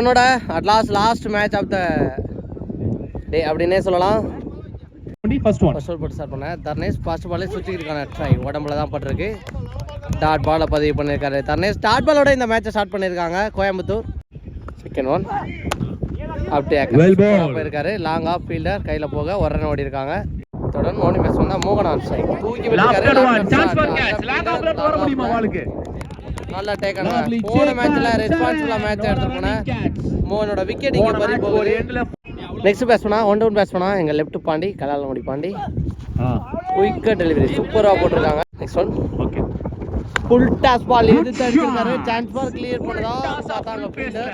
என்னோட last match of the டே அப்படின்னே சொல்லலாம். ஃபர்ஸ்ட் போட்டு ஸ்டார்ட் பண்ணேன். தர்னேஷ் ஃபர்ஸ்ட் பாலே சுற்றிக்கிருக்கான ட்ரை உடம்புல தான் பட்டிருக்கு. டாட் பாலை பதிவு பண்ணியிருக்காரு தர்னேஷ். டாட் பாலோட இந்த மேட்சை ஸ்டார்ட் பண்ணியிருக்காங்க கோயம்புத்தூர். செகண்ட் ஒன் அப்படியே போயிருக்காரு. லாங் ஆஃப் ஃபீல்டர் கையில் போக ஒரு ரன் ஓடி இருக்காங்க. தொடர்ந்து ஓடி மேட்ச் வந்தால் மோகன் ஆன் ஸ்ட்ரைக் தூக்கி விட்டுருக்காரு. நல்லா டேக் ஆனாங்க. போன மேட்ச்ல ரெஸ்பான்சிபிளா மேட்ச் எடுத்து போனேன். மோகனோட விக்கெட் இங்க பறி போகுது. நெக்ஸ்ட் பேட்ஸ்மேனா ஒன் டவுன் பேட்ஸ்மேனா எங்க லெஃப்ட் பாண்டி கலாலமுடி பாண்டி. குயிக்கா டெலிவரி சூப்பரா போட்டுருக்காங்க. Next one okay full toss ball எதிர்த்து அடிச்சிருக்காரு. சான்ஸ் பால் கிளியர் பண்ணதா பார்த்தாங்க ஃபீல்டர்.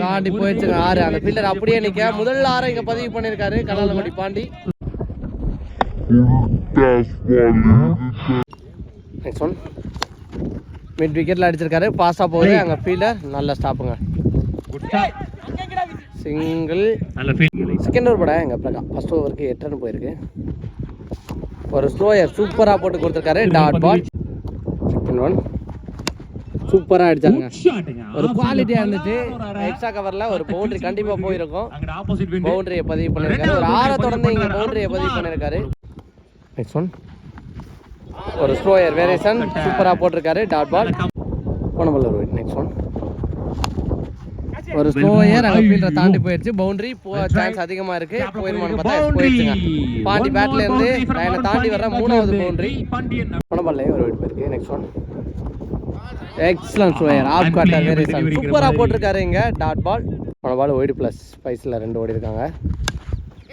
தாண்டி போயிடுச்சுங்க 6. அந்த ஃபீல்டர் அப்படியே நிக்க முதல் 6 இங்க பதிவு பண்ணிருக்காரு கலாலமுடி பாண்டி. நெக்ஸ்ட் ஒன் மிட் விக்கெட்ல அடிச்சிருக்காரு. பாஸா போகுது அங்க ஃபீல்டர் நல்ல ஸ்டாப்புங்க. சிங்கிள் செகண்ட் ஓவர் பட எங்க பிரகா ஃபர்ஸ்ட் ஓவருக்கு 8 ரன் போயிருக்கு. ஒரு ஸ்லோயர் சூப்பரா போட்டு கொடுத்துருக்காரு. டாட் பால் செகண்ட் ஒன் சூப்பரா அடிச்சாங்க. ஒரு குவாலிட்டியா இருந்துச்சு. எக்ஸ்ட்ரா கவர்ல ஒரு பவுண்டரி கண்டிப்பா போயிருக்கும். பவுண்டரியை பதிவு பண்ணிருக்காரு. ஒரு 6 தொடர்ந்து இங்க பவுண்டரியை பதிவு பண்ணிருக்காரு. நெக்ஸ்ட் ஒன் ஒரு ஸ்லோயர் வேரியேஷன் சூப்பரா போட்டிருக்காரு. டாட் பால் போன பால் ஒரு நெக்ஸ்ட் ஒன் ஒரு ஸ்லோயர் அங்க ஃபீல்டரை தாண்டி போயிடுச்சு. பவுண்டரி சான்ஸ் அதிகமா இருக்கு. போயிருமான்னு பார்த்தா போயிடுச்சுங்க. பாண்டி பேட்ல இருந்து லைனை தாண்டி வர 3வது பவுண்டரி. போன பால்ல ஒரு விக்கெட் போயிருக்கு. Next one excellent slower off quarter variation சூப்பரா போட்டிருக்காரு இங்க. டாட் பால் போன பால் ஒய்டு பிளஸ் ஸ்பைஸ்ல 2 ஓடி இருக்காங்க.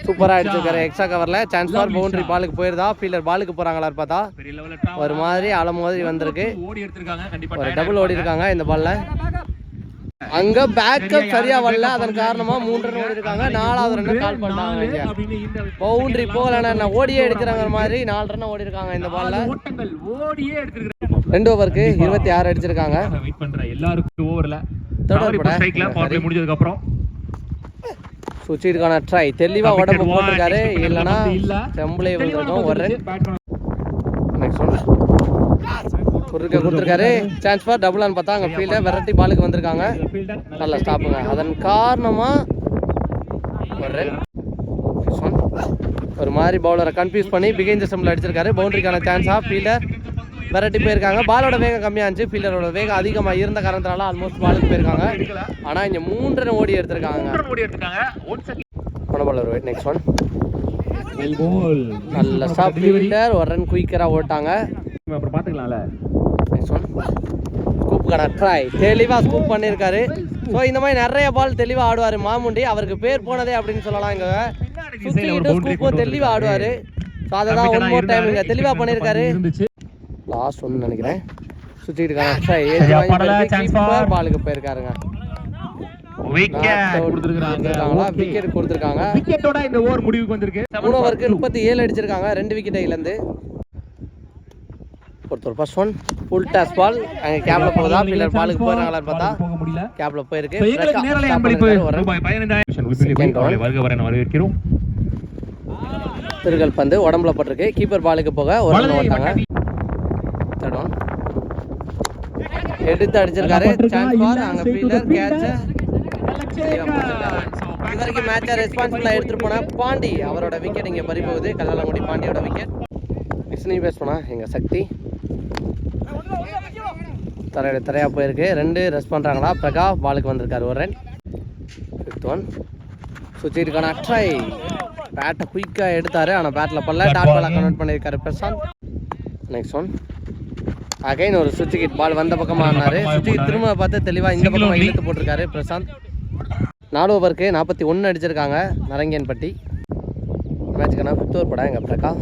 சூப்பரா அடிச்சிருக்காரு. எக்ஸ்ட்ரா கவர்ல சான்ஸ் ஃபார் பவுண்டரி பாலுக்கு போயிருதா. ஃபீல்டர் பாலுக்கு போறாங்களா பார்த்தா ஒரு மாதிரி அல மாதிரி வந்திருக்கு. ஒரு டபுள் ஓடி இருக்காங்க இந்த பால்ல. அங்க பேக்கப் சரியா வரல. அதன் காரணமா 3 ரன் ஓடி இருக்காங்க. 4வது ரன் கால் பண்ணாங்க. பவுண்டரி போகலன்னா ஓடியே எடுக்கிறாங்க மாதிரி 4 ரன் ஓடி இருக்காங்க இந்த பால்ல. 2 ஓவருக்கு 26 அடிச்சிருக்காங்க. முடிஞ்சதுக்கு அப்புறம் சுச்சிருக்கான ட்ரை தெளிவா உடம்பு போட்டிருக்காரு. இல்லைன்னா செம்பிளே வந்திருக்கும் ஒரு ரன். நெக்ஸ்ட் ஒன் கொடுத்துருக்காரு. சான்ஸ் ஃபார் டபுள் ஆன் பார்த்தா அங்கே ஃபீல்டர் வெரைட்டி பாலுக்கு வந்திருக்காங்க. நல்லா ஸ்டாப்புங்க. அதன் காரணமா ஒரு ரன். ஒரு மாதிரி பவுலரை கன்ஃபியூஸ் பண்ணி பிகைன் செம்பிள் அடிச்சிருக்காரு. பவுண்டரிக்கான சான்ஸா ஃபீல்டர் வெரைட்டி போயிருக்காங்க. பாலோட வேகம் கம்மியாக இருந்துச்சு. ஃபீல்டரோட வேகம் அதிகமாக இருந்த காரணத்தினால ஆல்மோஸ்ட் பாலுக்கு போயிருக்காங்க. ஆனால் இங்கே 3 ரன் ஓடி எடுத்திருக்காங்க. நெக்ஸ்ட் ஒன் நல்ல ஸ்டாப் ஃபீல்டர் ஒரு ரன் குயிக்கராக ஓட்டாங்க. அப்புறம் பார்த்துக்கலாம்ல. நெக்ஸ்ட் ஒன் ஸ்கூப்புக்கான ட்ரை தெளிவாக ஸ்கூப் பண்ணியிருக்காரு. ஸோ இந்த மாதிரி நிறைய பால் தெளிவாக ஆடுவார் மாமுண்டி. அவருக்கு பேர் போனதே அப்படின்னு சொல்லலாம். இங்கே சுற்றிக்கிட்டு ஸ்கூப்பும் தெளிவாக ஆடுவார். ஸோ அதை தான் ஒன் மோர் டைம் இங்கே தெளிவாக பண்ணியிருக்காரு. லாஸ்ட் ஒன்று நினைக்கிறேன். சுற்றிட்டு பாலுக்கு போயிருக்காருங்க. விக்கெட் கொடுத்துருக்காங்க. 3 ஓவருக்கு 37 அடிச்சிருக்காங்க. 2 விக்கெட்டை இழந்து ஒருத்தர் first one full toss ball அங்கே கேப்ல போகுதா ஃபீல்டர் பாலுக்கு போறாங்களான்னு பார்த்தா கேப்ல போயிருக்கு. திருகல் பந்து உடம்புல பட்டிருக்கு. கீப்பர் பாலுக்கு போக ஒரு ரன் ஓட்டாங்க. எடுத்து அடிச்சிருக்காரு. சான்ஸ் பால் அங்க ஃபீல்டர் கேட்ச் இது வரைக்கும் மேட்சை ரெஸ்பான்சிபிளா எடுத்துட்டு போன பாண்டி அவரோட விக்கெட் இங்க பறி போகுது. கல்லாலங்குடி பாண்டியோட விக்கெட். நெக்ஸ்ட் பேஸ் பண்ணா எங்க சக்தி தரையா போயிருக்கு. 2 ரெஸ்ட் பண்றாங்களா. பிரகா பாலுக்கு வந்திருக்காரு ஒரு ரன். 5th ஒன் சுச்சிருக்கான ட்ரை பேட்டை குயிக்கா எடுத்தாரு. ஆனா பேட்ல பல்ல டாட் பாலா கன்வெர்ட் பண்ணிருக்காரு பிரசாந்த். நெக்ஸ்ட் ஒன் அகைன் ஒரு சுவிட்ச் கிட் பால் வந்த பக்கமா ஆனாரு. சுவிட்ச் திரும்ப பார்த்து தெளிவா இந்த பக்கமா இழுத்து போட்டிருக்காரு பிரசாந்த். 4 ஓவருக்கு 41 அடிச்சிருக்காங்க நரங்கியன்பட்டி. மேட்சுக்கான 5th ஓவர் படம் எங்க பிரகா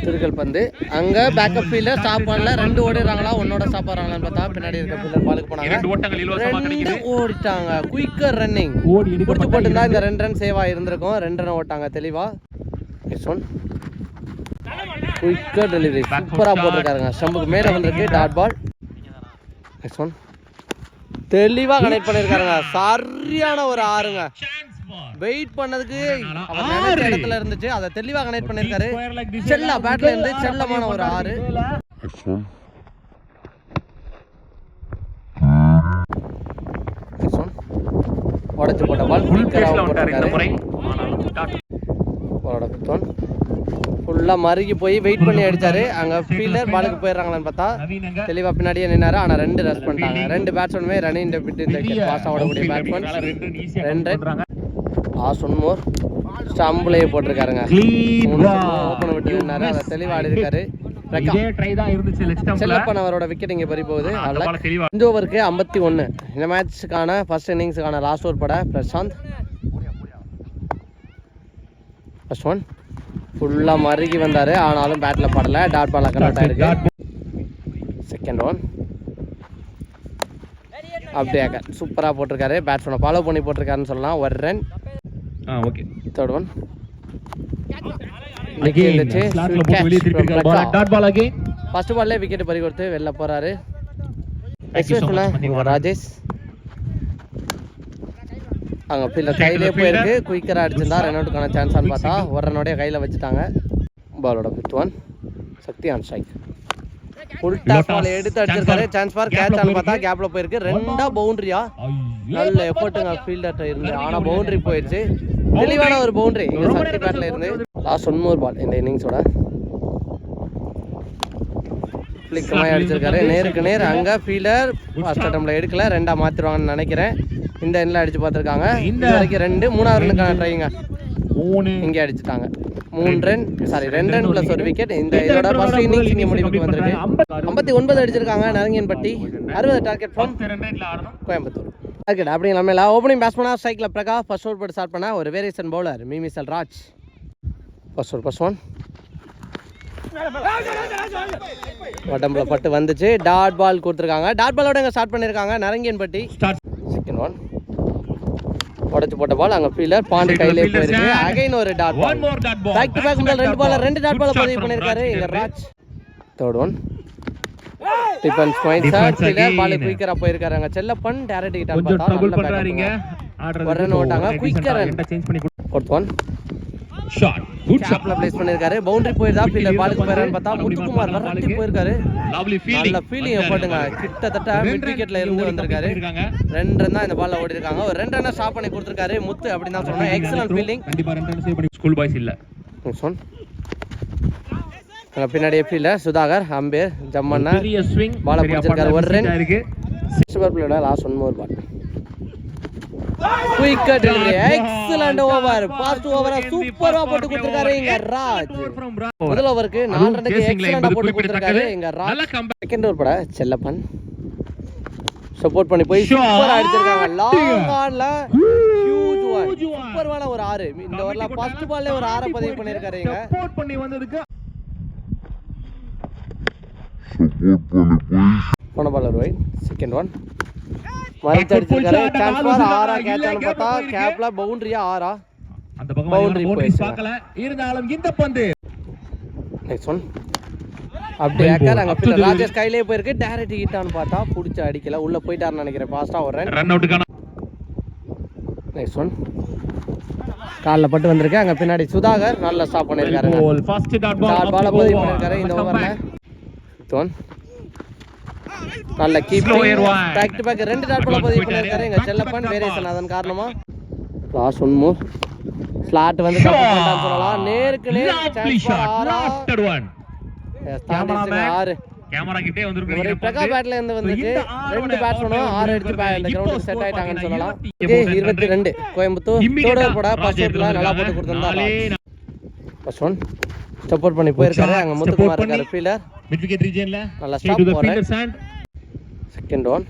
திருக்கல் பந்து அங்க பேக்கப் ஃபீல்டர் ஸ்டாப் பண்ணல. 2 ஓடிறாங்களா ஒன்னோட ஸ்டாப் ஆறாங்களான்னு பார்த்தா பின்னாடி இருக்க ஃபீல்டர் பாலுக்கு போனாங்க. 2 ஓடிட்டாங்க. குயிக்கர் ரன்னிங் பிடிச்சு போட்டுருந்தா இந்த 2 ரன் சேவா இருந்திருக்கும். 2 ரன் ஓட்டாங்க தெளிவா. நெக்ஸ்ட் ஒன் குயிக்கர் டெலிவரி சூப்பரா போட்டிருக்காருங்க. ஸ்டம்புக்கு மேல வந்திருக்கு டாட் பால். நெக்ஸ்ட் ஒன் தெளிவா கனெக்ட் பண்ணிருக்காருங்க. சரியான ஒரு 6ங்க. வெயிட் பண்ணதுக்கு அவர் நினைச்ச இடத்துல இருந்துச்சு. அதை தெளிவா கனெக்ட் பண்ணிருக்காரு. செல்லா பேட்ல இருந்து செல்லமான ஒரு 6. உடச்சு போட்ட பால் ஃபுல் பேஸ்ல விட்டாரு இந்த முறை. பாலோட ஃபிஃப்த் ஒன் ஃபுல்லாக மறுகி போய் வெயிட் பண்ணி அடிச்சாரு. அங்கே ஃபீல்டர் பாலுக்கு போயிடுறாங்களான்னு பார்த்தா தெளிவாக பின்னாடியே நின்னாரு. ஆனால் 2 ரன் பண்ணிட்டாங்க. 2 பேட்ஸ்மேனுமே ரன்னிங் விட்டு இந்த பாஸ்டாக ஓடக்கூடிய பேட்ஸ்மேன் 2 ரன். ஒன் மோர் ஸ்டம்பிளையே போட்டிருக்காருங்க. 3 ஓப்பன் விட்டு நின்னாரு. அதை தெளிவாக ஆடி இருக்காரு. செல்லப்பன் அவரோட விக்கெட் இங்கே பறி போகுது. இந்த ஓவருக்கு 51. இந்த மேட்சுக்கான ஃபர்ஸ்ட் இன்னிங்ஸுக்கான லாஸ்ட் ஓவர் பட பிரசாந்த். ஃபர்ஸ்ட் ஒன் ஃபுல்லாக மறுகி வந்தார். ஆனாலும் பேட்டில் படலை. டாட் பால் கன்வெர்ட் ஆயிருக்கு. செகண்ட் ஒன் அப்படியே சூப்பராக போட்டிருக்காரு. பேட்ஸ்மேனை ஃபாலோ பண்ணி போட்டிருக்காருன்னு சொல்லலாம். 1 run. Okay. Third one first பால்லே விக்கெட் பறி கொடுத்து வெளில போறாரு. ராஜேஷ் அங்கே ஃபீல்டர் கையிலே போயிருக்கு. குயிக்கராக அடிச்சிருந்தா ரன் அவுட்டுக்கான சான்ஸான்னு பார்த்தா 1 ரன்னோடைய கையில் வச்சுட்டாங்க. பாலோட fifth one Sakthi on strike. Full toss ball எடுத்து அடிச்சிருக்காரு. சான்ஸ் ஃபார் கேட்ச் ஆன்னு பார்த்தா கேப்ல போயிருக்கு. 2 பவுண்டரியா நல்ல எஃபர்ட்டுங்க ஃபீல்டர்ட்ட இருந்து. ஆனால் பவுண்டரி போயிடுச்சு. தெளிவான ஒரு பவுண்டரி இங்கே சக்தி பேட்டில் இருந்து. லாஸ்ட் 1 மோர் பால் இந்த இன்னிங்ஸோட ஃபிளிக்கமாக அடிச்சிருக்காரு. நேருக்கு நேர் அங்கே ஃபீல்டர் ஃபர்ஸ்ட் அட்டம்ப்ட்ல எடுக்கல. 2ஆ மாற்றிடுவாங்கன்னு நினைக்கிறேன். இந்த எண்ணில் அடிச்சு பார்த்துருக்காங்க. இந்த வரைக்கும் 2 மூணாவது ரன்னுக்கான ட்ரைங்க இங்கே அடிச்சுட்டாங்க. 3 ரன் சாரி 2 ரன் ப்ளஸ் ஒரு விக்கெட். இந்த இதோட ஃபர்ஸ்ட் இன்னிங்ஸ் இங்கே முடிவுக்கு வந்திருக்கு. 59 அடிச்சிருக்காங்க நரங்கியன்பட்டி. 60 டார்கெட் ஃப்ரம் கோயம்புத்தூர். டார்கெட் அப்படி இல்லாமல் ஓப்பனிங் பேட்ஸ்மேனாக ஸ்ட்ரைக்கில் பிரகா. ஃபர்ஸ்ட் ஓவர் போட்டு ஸ்டார்ட் பண்ண ஒரு variation bowler Mimisal Raj. First one உடம்புல பட்டு வந்துச்சு. டாட் பால் கொடுத்துருக்காங்க. டாட் பாலோட இங்கே ஸ்டார்ட் பண்ணியிருக்காங்க நரங்கியன்பட்டி. செகண்ட் ஒன் உடச்சு போட்ட பால் அங்கே ஃபீல்டர் பாண்டி கையிலே போயிருக்கு. அகைன் ஒரு dot ball. Back to back முதல் 2 டாட் பால் பதிவு பண்ணியிருக்காரு இங்கே Raj. Third one defence point sir fielder ball குயிக்கராக போயிருக்காரு. அங்கே செல்லப்பன் டேரக்ட் கிட்ட பார்த்தா ஒரு ரன் ஓட்டாங்க. Quicker run. Fourth one shot good ஷாட்ல பிளேஸ் பண்ணிருக்காரு. பவுண்டரி போயிடுதா ஃபீல்டர் பாலுக்கு போயிரான்னு பார்த்தா முத்துக்குமார் வரட்டி போயிருக்காரு. நல்ல ஃபீலிங் எஃபர்ட்டுங்க. கிட்டத்தட்ட மிட் விக்கெட்ல இருந்து வந்திருக்காரு. 2 ரன் தான் இந்த பால்ல ஓடி இருக்காங்க. ஒரு 2 ரன் ஸ்டாப் பண்ணி கொடுத்திருக்காரு முத்து அப்படின்னு தான் சொல்லணும். Excellent fielding. கண்டிப்பா 2 ரன் சேவ் பண்ணி ஸ்கூல் பாய்ஸ் இல்ல. சொன் அங்க பின்னாடி ஃபீல்டர் சுதாகர் அம்பேர் ஜம்மண்ணா பெரிய ஸ்விங் பால் பிடிச்சிருக்காரு. ஒரு ரன் இருக்கு. சூப்பர் பிளேயரோட last 1 more ball. Quick delivery excellent over. Fast ஓவரா சூப்பரா போட்டு கொடுத்திருக்காரு இங்க ராஜ். முதல் ஓவருக்கு 4 ரன்னுக்கு எக்ஸலென்ட்டா போட்டு கொடுத்திருக்காரு இங்க ராஜ். செகண்ட் ஓவர் பட செல்லப்பன் சப்போர்ட் பண்ணி போய் சூப்பரா அடிச்சிருக்காங்க. லாங் ஆன்ல ஹியூஜ் ஒன். சூப்பரான ஒரு 6. இந்த ஓவர்ல ஃபர்ஸ்ட் பால்ல ஒரு 6 பதிவு பண்ணிருக்காரு இங்க. சப்போர்ட் பண்ணி வந்ததுக்கு போன பால் ஒரு வைட். செகண்ட் ஒன் மறைச்சு அடிச்சிருக்காரு. சான்ஸ் ஃபார் 6 கேட்ச்னு பார்த்தா கேப்ல பவுண்டரியா 6 அந்த பக்கம் பவுண்டரி போய் பார்க்கல. இருந்தாலும் இந்த பந்து நெக்ஸ்ட் ஒன் அப்படியே ஏக்கர் அங்க பிள்ளை ராஜேஷ் கையிலே போயிருக்கு. டைரக்ட் ஹிட்டான்னு பார்த்தா புடிச்சு அடிக்கல. உள்ள போயிட்டாருன்னு நினைக்கிறேன். ஃபாஸ்டா ஒரு ரன் அவுட்டுக்கான. நெக்ஸ்ட் ஒன் கால்ல பட்டு வந்திருக்கு. அங்க பின்னாடி சுதாகர் நல்ல ஸ்டாப் பண்ணிருக்காரு. ஃபர்ஸ்ட் டாட் பால் பதிவு பண்ணிருக்காரு இந்த ஓவர்ல. ஒன் நல்ல keeping back to back 2 dot ball பதிவு பண்ணிருக்காரு இங்க செல்லப்பன் வேரியேஷன். அதன் காரணமா லாஸ்ட் 1 மோர் ஸ்லாட் வந்து கப் பண்ணிட்டான்னு சொல்லலாம். நேருக்கு நேர் சான்ஸ் ஃபார் 6 கேமரா கிட்டே வந்திருக்கு. பிரகா பேட்ல இருந்து வந்துச்சு. 2 பேட்ஸ்மேனும் 6 அடிச்சு இந்த கிரவுண்டுக்கு செட் ஆயிட்டாங்கன்னு சொல்லலாம். 22 கோயம்புத்தூர். தேர்ட் ஓவர் போட ஃபர்ஸ்ட் ஓவர்ல நல்லா போட்டு கொடுத்திருந்தாரு. ஃபர்ஸ்ட் ஒன் சப்போர்ட் பண்ணி போயிருக்காரு. அங்க முத்துக்குமார் இருக்காரு ஃபீல்டர் மிட் விக்கெட் ரீஜன்ல நல்லா ஸ்டாப் போறாரு. செகண்ட் ஒன்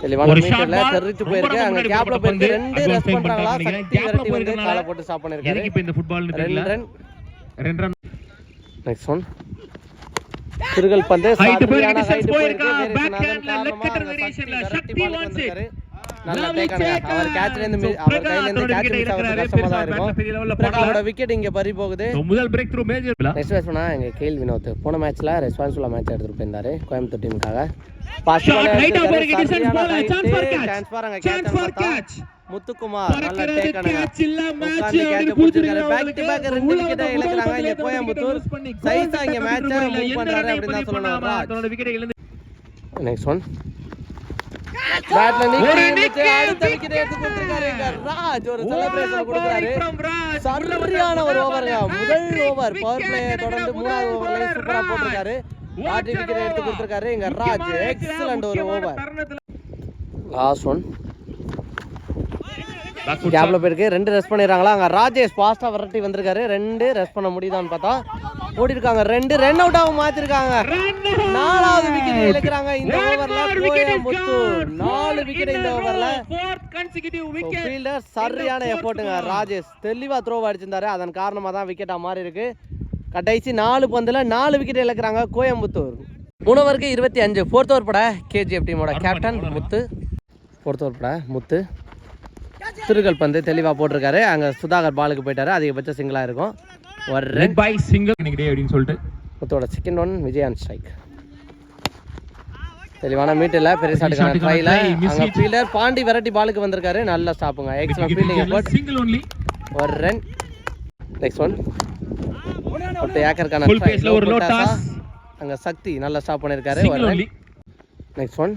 தெளிவான மீட்டர்ல தெரிச்சு போயிருக்கு. அங்க கேப்ல போயிருக்கு. 2 ரன் பண்றாங்களா. சக்தி விரட்டி வந்து கால போட்டு ஸ்டாப் பண்ணிருக்காரு. இப்போ இந்த ஃபுட்பால்னு தெரியல. 2 ரன். நெக்ஸ்ட் ஒன் திருகல் பந்து சாதியான ஹைட் போயிருக்கு. பேக் ஹேண்ட்ல லெக் கட்டர் வேரியேஷன்ல சக்தி வான்ஸ் நல்ல டேக்கன். அவர் கேட்ச்ல இருந்து அவர் கையில இருந்து கேட்ச் மிஸ் ஆகுறது கஷ்டமா தான் இருக்கும். பிரகாவோட விக்கெட் இங்க பறி போகுது. முதல் பிரேக் த்ரூ மேஜர். நெக்ஸ்ட் பேட்ஸ்மேனா எங்க கேஎல் வினோத் போன மேட்ச்ல ரெஸ்பான்சிபிளா மேட்ச் எடுத்துட்டு போயிருந்தாரு கோயம்புத்தூர் டீமுக்காக. Pass ball right over distance ball chance for catch Muthukumar நல்ல டேக்கன். உட்கார்ந்து கேட்ச் பிடிச்சிருக்காரு. பேக் டு பேக் 2 விக்கெட் இழக்குறாங்க இங்க கோயம்புத்தூர். சைஸா இங்க மேட்சை மூவ் பண்றாரு அப்படி தான் சொல்லணும். நெக்ஸ்ட் ஒன் பேட்ல நிக்கிட்டு அடுத்த விக்கெட் எடுத்து கொடுத்திருக்காரு இங்க ராஜ். ஒரு செலிப்ரேஷன் கொடுக்கறாரு. சரியான ஒரு ஓவருங்க. முதல் ஓவர் பவர் பிளே தொடர்ந்து மூணாவது ஓவர்ல சூப்பரா போட்டுருக்காரு. ஆர்டி விக்கெட் எடுத்து கொடுத்திருக்காரு இங்க ராஜ். எக்ஸலென்ட் ஒரு ஓவர். லாஸ்ட் ஒன் கேப்ல போயிருக்கு. 2 ரெஸ்ட் பண்ணிடுறாங்களா அங்க ராஜேஷ் ஃபாஸ்டா விரட்டி வந்திருக்காரு. 2 ரெஸ்ட் பண்ண முடியுதான்னு பார்த்தா ஓடி இருக்காங்க. 2 ரன் அவுட் ஆக மாத்திருக்காங்க. 4வது விக்கெட் இழக்கிறாங்க இந்த ஓவர்ல. கோயம்புத்தூர் 4 விக்கெட் இந்த ஓவர்ல. ஃபீல்டர் சரியான எஃபோர்ட்டுங்க. ராஜேஷ் தெளிவா த்ரோ அடிச்சிருந்தாரு. அதன் காரணமா தான் விக்கெட்டா மாறி இருக்கு. கடைசி 4 பந்துல 4 விக்கெட் இழக்கிறாங்க கோயம்புத்தூர். 3 ஓவருக்கு 25. 4th ஓவர் பட கேஜிஎஃப் டீமோட கேப்டன் முத்து. 4th ஓவர் பட முத்து திருகல் பந்து தெளிவாக போட்டிருக்காரு. அங்கே சுதாகர் பாலுக்கு போயிட்டாரு. அதிகபட்ச சிங்கிளாக இருக்கும். ஒரு ரெட் பை சிங்கிள் அப்படின்னு சொல்லிட்டு முத்தோட செகண்ட் ஒன் விஜயான் ஸ்ட்ரைக். தெளிவான மீட்டில் பெரிய ஷாட்டுக்கான ட்ரைல அங்கே ஃபீல்டர் பாண்டி வெரைட்டி பாலுக்கு வந்திருக்காரு. நல்ல ஸ்டாப்புங்க. Excellent fielding effort. ஒரு ரன். நெக்ஸ்ட் ஒன் ஒரு ஏக்கருக்கான ட்ரை. அங்கே சக்தி நல்ல ஸ்டாப் பண்ணியிருக்காரு. ஒரு ரன். நெக்ஸ்ட் ஒன்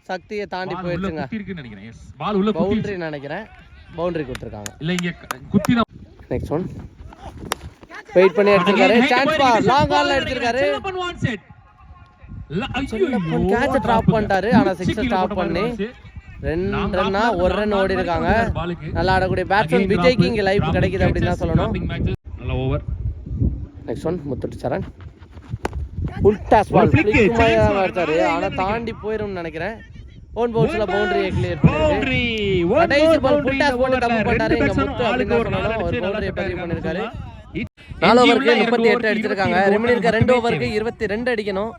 சக்தியை தாண்டி போயிடுச்சுங்க. பவுண்டரி நினைக்கிறேன். பவுண்டரி கொடுத்துருக்காங்க. நெக்ஸ்ட் ஒன் வெயிட் பண்ணி அடிச்சிருக்காரு. சான்ஸ் பார் லாங் ஆன்ல அடிச்சிருக்காரு. கேட்ச் டிராப் பண்ணிட்டாரு. ஆனா 6 ஸ்டாப் பண்ணி 2 ரன்னா 1 ரன் ஓடி இருக்காங்க. நல்லா ஆடக்கூடிய பேட்ஸ்மேன் விஜய்க்கு இங்க லைஃப் கிடைக்குது அப்படின்னு தான் சொல்லணும். நெக்ஸ்ட் ஒன் முத்துட்டு சரண் உல்டாஸ் பால் ஃபிளிக் மாதிரி அடிச்சாரு. ஆனா தாண்டி போயிடும்னு நினைக்கிறேன். ஓன் பவுன்ஸ்ல பவுண்டரியை கிளியர் பண்ணிருக்கு. கடைசி பால் உல்டாஸ் போட்டு தப்பு பண்ணிட்டாரு இங்க முத்து அப்படின்னு சொல்லணும். ஒரு பவுண்டரியை பதிவு பண்ணிருக்காரு. 4 ஓவருக்கு 38 அடிச்சிருக்காங்க. ரிமைனிங் இருக்க 2 ஓவருக்கு 22 அடிக்கணும்.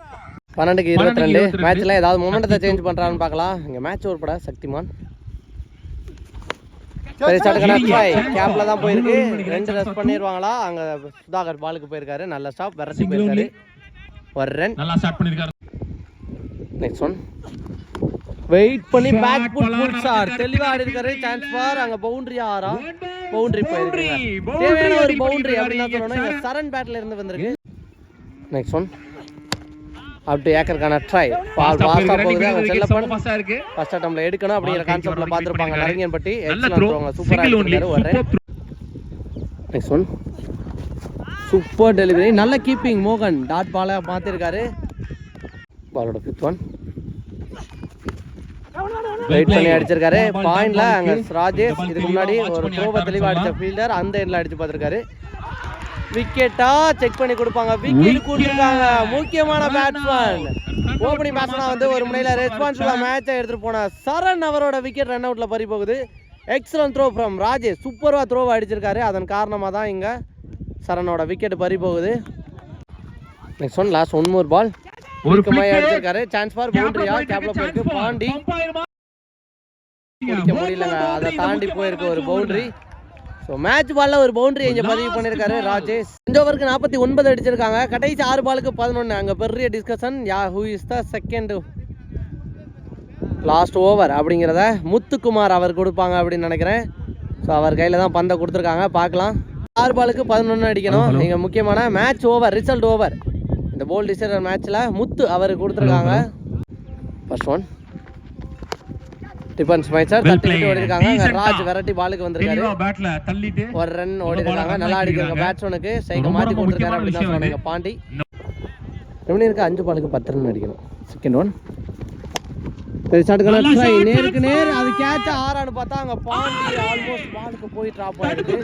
12க்கு 22. மேட்ச்ல ஏதாவது மொமெண்டத்தை சேஞ்ச் பண்றான்னு பார்க்கலாம். இங்க மேட்ச் ஓவர் பட சக்திமான் பெரிய ஷாட்டுக்கான ட்ரை கேப்ல தான் போயிருக்கு. 2 ரெஸ்ட் பண்ணிடுவாங்களா அங்க சுதாகர் பாலுக்கு போயிருக்காரு. நல்ல ஸ்டாப் விரட்டி போயிருக்காரு. ஒரு ரன். நல்லா ஸ்டார்ட் பண்ணிருக்காரு. நெக்ஸ்ட் ஒன் வெயிட் பண்ணி பேக் புட் ஷாட் தெளிவா ஆடி இருக்காரு. சான்ஸ் ஃபார் அங்க பவுண்டரி ஆறா பவுண்டரி போயிருக்கு. தேவையான ஒரு பவுண்டரி அப்படினா சொல்லணும். இங்க சரண் பேட்ல இருந்து வந்திருக்கு. நெக்ஸ்ட் ஒன் அப் டு ஏக்கருக்கான ட்ரை. பால் ஃபாஸ்டா போகுது. அங்க செல்லப்பன் ஃபர்ஸ்ட் அட்டம்ப்ட்ல எடுக்கணும் அப்படிங்கிற கான்செப்ட்ல பாத்துருப்பாங்க நரங்கன்பட்டி. எக்ஸலென்ட் த்ரோங்க. சூப்பரா அடிச்சாரு. ஒரு ரன். Next one super delivery. நல்ல கீப்பிங். மோகன் டாட் பாலை மாத்திருக்காரு. பாலோட 5th ஒன் வெயிட் பண்ணி அடிச்சிருக்காரு. பாயிண்ட்ல அங்க ராஜேஷ் இதுக்கு முன்னாடி ஒரு த்ரோவை தெளிவா அடிச்ச ஃபீல்டர் அந்த எண்ட்ல அடிச்சு பார்த்திருக்காரு. விக்கெட்டா செக் பண்ணி கொடுப்பாங்க. விக்கெட் கொடுத்துருக்காங்க. முக்கியமான பேட்ஸ்மேன் ஓப்பனிங் பேட்ஸ்மேனா வந்து ஒரு முனையில ரெஸ்பான்சிபிளா மேட்சை எடுத்துட்டு போன சரண் அவரோட விக்கெட் ரன் அவுட்ல பறி போகுது. Excellent throw from Rajesh. சூப்பரா த்ரோவை அடிச்சிருக்காரு. அதன் காரணமா தான் இங்க சரணோட விக்கெட் பறி போகுது. நெக்ஸ்ட் ஒன் லாஸ்ட் 1 மோர் பால் ஒருக்கமாய் அடிச்சிருக்காரு. சான்ஸ் ஃபார் பவுண்டரியா கேப்ல போயிருக்கு. பாண்டி முடிக்க முடியலங்க. அதை தாண்டி போயிருக்கு ஒரு பவுண்டரி. ஸோ மேட்ச் பால்ல ஒரு பவுண்டரி இங்க பதிவு பண்ணியிருக்காரு ராஜேஷ். 5 ஓவருக்கு 49 அடிச்சிருக்காங்க. கடைசி 6 பாலுக்கு 11. அங்க பெரிய discussion who is the second last over அப்படிங்கிறத முத்துக்குமார் அவர் கொடுப்பாங்க அப்படின்னு நினைக்கிறேன். ஸோ அவர் கையில தான் பந்தை கொடுத்துருக்காங்க. பார்க்கலாம். 6 பாலுக்கு 11 அடிக்கணும். இங்க முக்கியமான மேட்ச் ஓவர் ரிசல்ட் ஓவர் இந்த போல் டிசைடர் மேட்ச்ல முத்து அவர் கொடுத்துருக்காங்க. ஃபர்ஸ்ட் ஒன் டிஃபென்ஸ் மேட்சர் தட்டி ஓடி இருக்காங்க. ராஜ் வெரைட்டி பாலுக்கு வந்திருக்காரு. ஒரு ரன் ஓடி இருக்காங்க. நல்லா அடிக்கிறாங்க பேட்ஸ்மேனுக்கு. சைக்க மாத்தி கொடுத்துருக்காரு அப்படின்னு தான் சொன்னாங்க பாண்டி. ரிமைனிங் இருக்க 5 பாலுக்கு 10 ரன் அடிக்கணும். செகண்ட் ஒன் பெரிய ஷாட்டுக்கான ட்ரை நேருக்கு நேர். அது கேட்ச் ஆறான்னு பார்த்தா அங்க பாண்டி ஆல்மோஸ்ட் பாலுக்கு போய் டிராப் ஆயிருக்கு.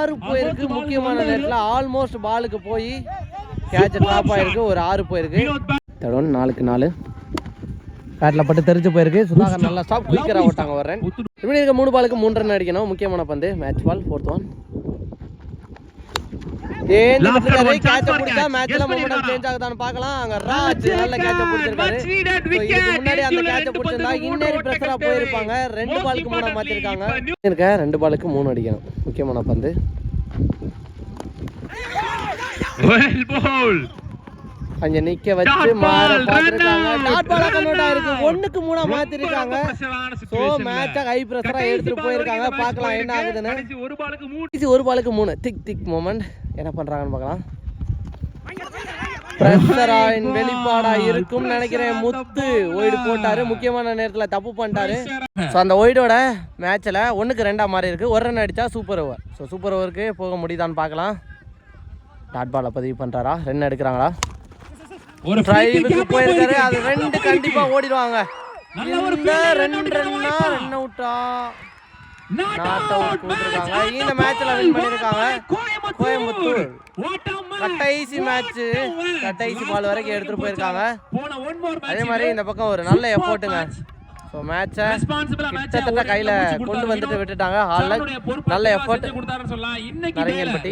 6 போயிருக்கு. முக்கியமான நேரத்துல ஆல்மோஸ்ட் பாலுக்கு போய் கேட்ச் டிராப் ஆயிருக்கு. ஒரு 6 போயிருக்கு. தேர்ட் ஒன் 4க்கு 4 பேட்ல பட்டு தெரிஞ்சு போயிருக்கு. சுதாகர் நல்லா ஸ்டாப் குயிக்கரா ஓட்டாங்க. ஒரு ரன். இப்படி இருக்க 3 பாலுக்கு 3 ரன் அடிக்கணும். முக்கியமான பந்து match ball 4th one change பண்ணிருக்காரு. கேட்ச் பிடிச்சா மேட்ச்ல மொமெண்டம் சேஞ்ச் ஆகுதான்னு பார்க்கலாம். அங்க ராஜ் நல்ல கேட்ச் பிடிச்சிருக்காரு. இதுக்கு முன்னாடி அந்த கேட்ச் பிடிச்சிருந்தா இன்னொரு பிரஷரா போயிருப்பாங்க. 2 பாலுக்கு 3 மாத்திருக்காங்க. இருக்க 2 பாலுக்கு 3 அடிக்கணும். முக்கியமான பந்து அங்க நிக்க வச்சு மாற பாத்துருக்காங்க. டாட் பாலா கன்வெர்ட் ஆயிருக்கு. 1க்கு 3 மாத்திருக்காங்க. சோ மேட்ச ஹை பிரஷரா எடுத்துட்டு போயிருக்காங்க. பார்க்கலாம் என்ன ஆகுதுன்னு. ஒரு பாலுக்கு 3 திக் திக் மொமெண்ட் என்ன பண்றாங்கன்னு பார்க்கலாம். பிரஷராயின் வெளிப்பாடா இருக்கும் நினைக்கிறேன். முத்து ஒய்டு போட்டாரு, முக்கியமான நேரத்துல தப்பு பண்ணிட்டாரு. ஸோ அந்த ஒய்டோட மேட்ச்ல 1-2 மாறி இருக்கு. ஒரு ரன் அடிச்சா சூப்பர் ஓவர். ஸோ சூப்பர் ஓவருக்கு போக முடியுதான்னு பார்க்கலாம். டாட் பாலை பதிவு பண்றாரா, ரன் எடுக்கிறாங்களா? டிரைவுக்கு போயிருக்காரு, அது 2 கண்டிப்பா ஓடிடுவாங்க. இந்த 2 ரன்னா ரன் அவுட்டா, நாட் அவுட் கொடுத்துருக்காங்க. இந்த மேட்ச்ல வின் பண்ணிருக்காங்க கோயம்புத்தூர். கடைசி மேட்ச், கடைசி பால் வரைக்கும் எடுத்துட்டு போயிருக்காங்க. அதே மாதிரி இந்த பக்கம் ஒரு நல்ல எஃபோர்ட்டுங்க. ஸோ மேட்சை கிட்டத்தட்ட கையில கொண்டு வந்துட்டு விட்டுட்டாங்க. நல்ல எஃபோர்ட் நரங்கன்பட்டி.